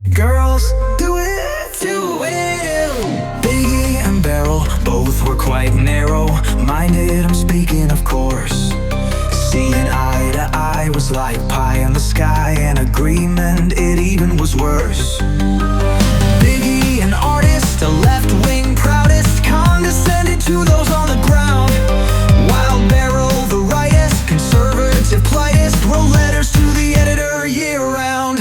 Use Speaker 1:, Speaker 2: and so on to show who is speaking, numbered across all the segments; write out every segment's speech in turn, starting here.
Speaker 1: Girls, do it, do it. Biggie and Beryl, both were quite narrow-minded, I'm speaking of course. Seeing eye to eye was like pie in the sky, and agreement, it even was worse. Biggie, an artist, a left-wing proudest, condescended to those on the ground, while Beryl, the rightist, conservative, politest, wrote letters to the editor year-round.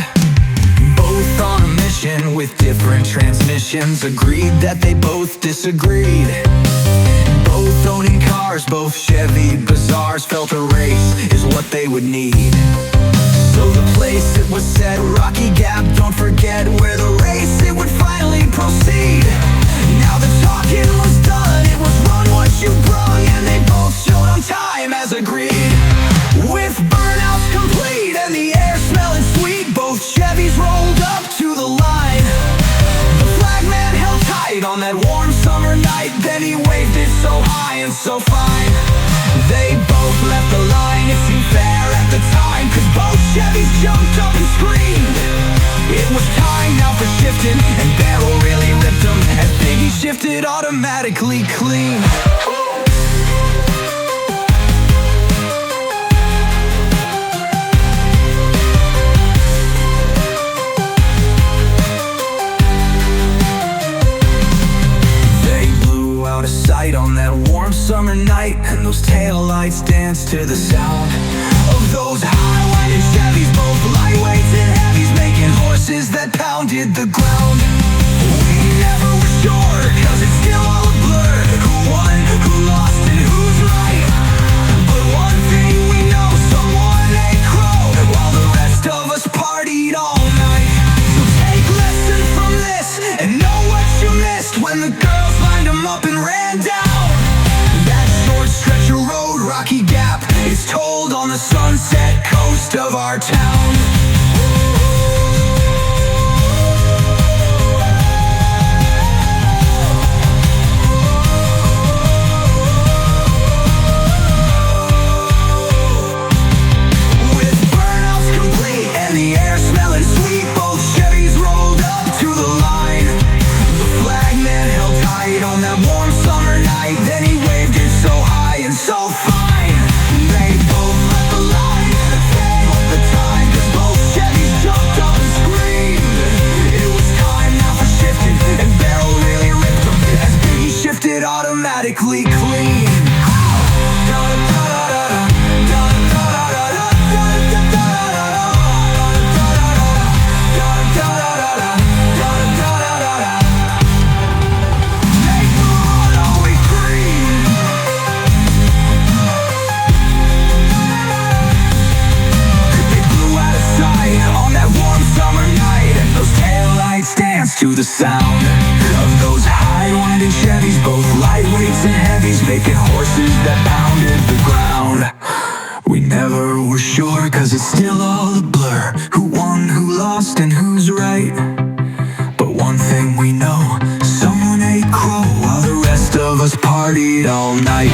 Speaker 1: Both on a mission with different transmissions, agreed that they both disagreed. Both owning cars, both Chevy Bazaars, felt a race is what they would need. So the place it was set, Rocky Gap, don't forget, where the race it would finally proceed. Now the talking was done, it was run what you brung, and they both showed on time as agreed. With burnouts complete and the air smelling sweet, both Chevys rolled up to the line. The flag man held tight on that warm summer night, then he waved it so high and so fine. They both left the line, it seemed fair at the time, cause both Chevys jumped up and screamed. It was time now for shifting, and Beryl really ripped them as Biggie shifted automatically clean. On that warm summer night, and those taillights danced to the sound of those high-winded Chevys, both lightweights and heavies, making horses that pounded the ground. We never were sure, cause it's still all a blur, who won, who lost, and who's right. But one thing we know, someone ate crow, while the rest of us partied all night. So take lesson from this, and know what you missed when the girls lined them up and ran down that short stretch of road, Rocky Gap, is told on the sunset coast of our town. With burnouts complete and the air smelling sweet, both Chevys rolled up to the line. The flag man held tight on that warm summer night, then he waved it so high and so fine. They both left the line, and it failed the time, cause both Chevys jumped up and screamed. It was time now for shifting, and Beryl really ripped them as Biggie shifted automatically clean. To the sound of those high-winding Chevys, both lightweights and heavies, making horses that pounded the ground. We never were sure, cause it's still all a blur, who won, who lost, and who's right. But one thing we know, someone ate crow while the rest of us partied all night.